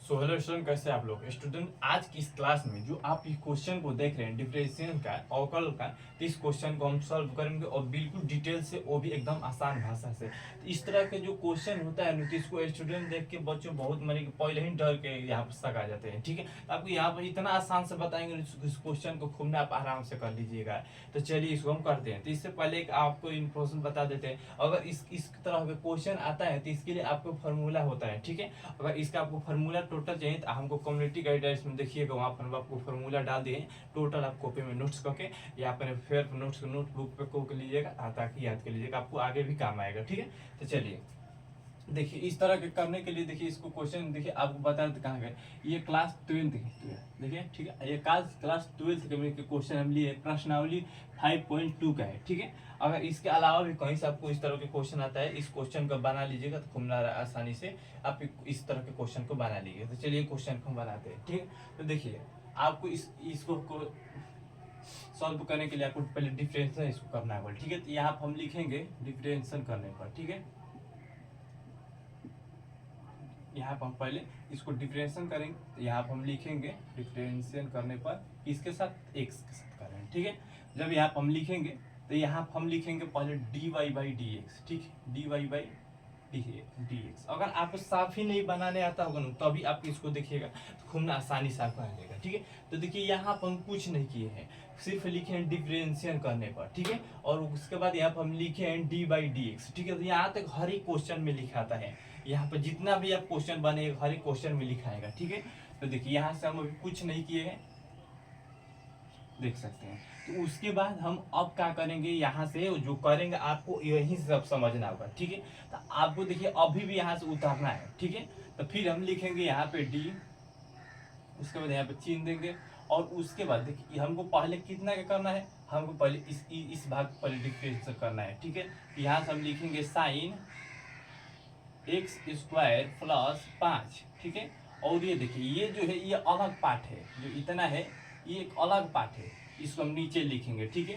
So hello student, कैसे आप लोग स्टूडेंट। आज की इस क्लास में जो आप इस क्वेश्चन को देख रहे हैं डिफरेंशियल का अवकल का, तो इस क्वेश्चन को हम सॉल्व करेंगे और बिल्कुल डिटेल से, वो भी एकदम आसान भाषा से। तो इस तरह के जो क्वेश्चन होता है ना, तो इसको स्टूडेंट देख के बच्चों बहुत माने कि पहले ही डर के यहाँ पर सक आ जाते हैं। ठीक है, तो आपको यहाँ पर इतना आसान से बताएंगे, इस क्वेश्चन को खूब ना आप आराम से कर लीजिएगा। तो चलिए इसको हम करते हैं। तो इससे पहले एक आपको इन्फॉर्मेशन बता देते हैं, अगर इस तरह का क्वेश्चन आता है तो इसके लिए आपको फार्मूला होता है। ठीक है, अगर इसका आपको फार्मूला टोटल चाहिए तो हमको कम्युनिटी गाइडेंस में देखिएगा, वहाँ पर हम आपको फार्मूला डाल दिए टोटल। आप कॉपी में नोट्स करके या अपने फिर नोट्स नोटबुक पे को लीजिएगा ताकि याद कर लीजिएगा, आपको आगे भी काम आएगा। ठीक है, तो चलिए देखिए इस तरह के करने के लिए देखिए इसको क्वेश्चन देखिए आपको बता देते कहाँ गए। ये क्लास 12 देखिए, ठीक है, ये क्लास 12 के क्वेश्चन हम लिए प्रश्नावली 5.2 का है। ठीक है, अगर इसके अलावा भी कहीं से आपको इस तरह के क्वेश्चन आता है, इस क्वेश्चन को बना लीजिएगा तो घूमना आसानी से आप इस तरह के क्वेश्चन को बना लीजिए। तो चलिए क्वेश्चन को हम बनाते हैं। ठीक है, तो देखिए आपको इसको सॉल्व करने के लिए आपको पहले डिफरेंशिएशन इसको करना है। ठीक है, तो यहाँ पर हम लिखेंगे डिफरेंशिएशन करने पर। ठीक है, यहाँ पर हम पहले इसको डिफरेंशिएशन करेंगे, तो यहाँ पर हम लिखेंगे डिफरेंशिएशन करने पर इसके साथ एक्स के साथ करेंगे। ठीक है, जब यहाँ पर हम लिखेंगे तो यहाँ पर हम लिखेंगे पहले D Y by D X. ठीक है, D Y by D X. अगर आपको साफ ही नहीं बनाने आता होगा ना, तभी आप इसको देखिएगा तो खूब आसानी से आपको आ जाएगा। ठीक है, तो देखिए यहाँ पर हम कुछ नहीं किए हैं, सिर्फ लिखे हैं डिफरेंशिएशन करने पर। ठीक है, और उसके बाद यहाँ पर हम लिखे हैं डी बाई डी एक्स। ठीक है, तो यहाँ तक हर एक क्वेश्चन में लिखाता है, यहाँ पर जितना भी आप क्वेश्चन बने हर एक क्वेश्चन में लिखाएगा। ठीक है, तो देखिए यहाँ से हम अभी कुछ नहीं किए हैं, देख सकते हैं। तो उसके बाद हम अब क्या करेंगे, यहाँ से जो करेंगे आपको यही सब समझना होगा। ठीक है, तो आपको देखिए अभी भी यहाँ से उतारना है। ठीक है, तो फिर हम लिखेंगे यहाँ पे डी, उसके बाद यहाँ पे चिन्ह देंगे, और उसके बाद देखिए हमको पहले कितना का करना है, हमको पहले इस भाग को पहले डिफरेंशिएशन करना है। ठीक है, यहाँ से हम लिखेंगे साइन एक्स स्क्वायर प्लस 5। ठीक है, और ये देखिए ये जो है ये अलग पार्ट है, जो इतना है ये एक अलग पार्ट है, इसको हम नीचे लिखेंगे। ठीक है,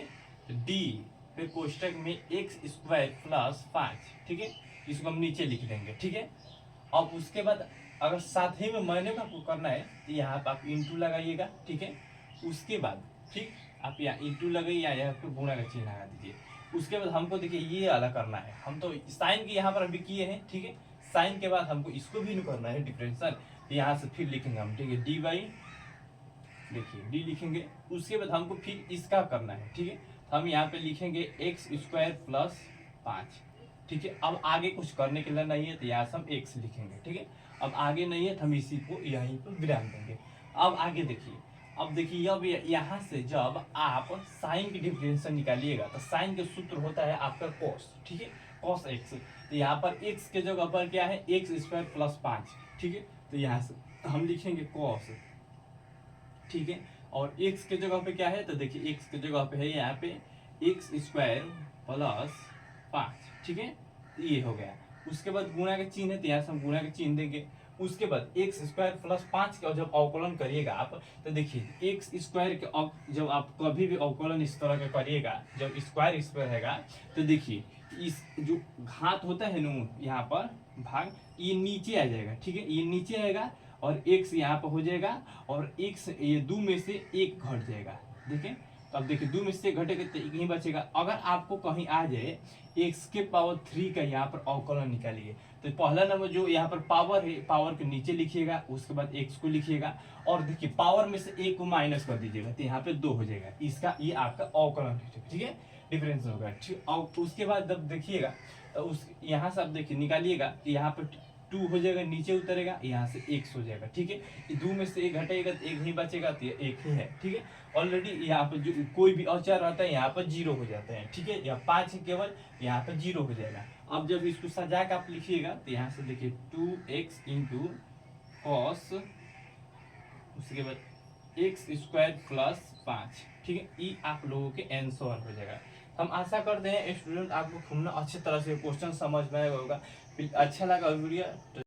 तो डी फिर कोष्टक में एक्स स्क्वायर प्लस 5। ठीक है, इसको हम नीचे लिख देंगे। ठीक है, अब उसके बाद अगर साथ ही में मैंने का आपको करना है तो यहाँ पर आप इंटू लगाइएगा। ठीक है, उसके बाद ठीक आप यहाँ इंटू लगाइए या यहाँ पे गुणा का चिन्ह लगा दीजिए। उसके बाद हमको देखिए ये अलग करना है, हम तो साइन के यहाँ पर अभी किए हैं। ठीक है, साइन के बाद हमको इसको भी करना है डिफरेंशियल, तो यहाँ से फिर लिखेंगे हम। ठीक है, डी बाई देखिए डी लिखेंगे, उसके बाद हमको फिर इसका करना है। ठीक है, हम यहाँ पे लिखेंगे एक्स स्क्वायर प्लस 5। ठीक है, अब आगे कुछ करने के लिए नहीं है तो यहाँ से हम एक्स लिखेंगे। ठीक है, अब आगे नहीं है तो हम इसी को यहीं पर विराम देंगे। अब आगे देखिए, अब देखिए अब यहाँ से जब आप साइन की डिफरेंशियल निकालिएगा तो साइन के सूत्र होता है आपका कॉस। ठीक है, कॉस एक्स, तो यहाँ पर एक्स के जगह पर क्या है एक्स स्क्वायर प्लस 5। ठीक है, तो यहाँ से हम लिखेंगे कॉस। ठीक है, और x के जगह पे क्या है, तो देखिए x के जगह पे है यहाँ पे एक्स स्क्वायर प्लस 5। ठीक है, तो ये हो गया। उसके बाद गुणा का चिन्ह है तो यहाँ से हम गुणा का चिन्ह देंगे। उसके बाद एक्स स्क्वायर प्लस 5 का जब अवकलन करिएगा आप, तो देखिए एक्स स्क्वायर के जब आप कभी भी अवकलन इस तरह का करिएगा, जब स्क्वायर रहेगा तो देखिए इस जो घात होता है ना यहाँ पर भाग, ये नीचे आ जाएगा। ठीक है, ये नीचे आएगा और x यहाँ पर हो जाएगा, और x ये 2 में से 1 घट जाएगा। देखिए, तो अब देखिए 2 में से 1 घटेगा तो 1 ही बचेगा। अगर आपको कहीं आ जाए x के पावर 3 का यहाँ पर अवकलन निकालिए, तो पहला नंबर जो यहाँ पर पावर है, पावर के नीचे लिखिएगा, उसके बाद x को लिखिएगा, और देखिए पावर में से 1 को माइनस कर दीजिएगा तो यहाँ पे 2 हो जाएगा। इसका ये आपका अवकलन है। ठीक है, डिफरेंस होगा। ठीक, और उसके बाद जब देखिएगा तो उस यहाँ से आप देखिए निकालिएगा, यहाँ पे 2 हो जाएगा, नीचे उतरेगा, यहाँ से x हो जाएगा। ठीक है, 2 में से 1 घटेगा तो 1 ही बचेगा, तो ये 1 ही है। ठीक है, ऑलरेडी यहाँ पर जो कोई भी अचर रहता है यहाँ पर 0 हो जाता है। ठीक है, या 5 केवल यहाँ पर 0 हो जाएगा। अब जब इसको सजा के आप लिखिएगा तो यहाँ से देखिए 2x इंटू कॉस, उसके बाद एक्स स्क्वायर प्लस 5। ठीक है, ये आप लोगों के आंसर हो जाएगा। हम आशा करते हैं स्टूडेंट आपको खूब अच्छी तरह से क्वेश्चन समझ में आएगा होगा। अच्छा लगा वीडियो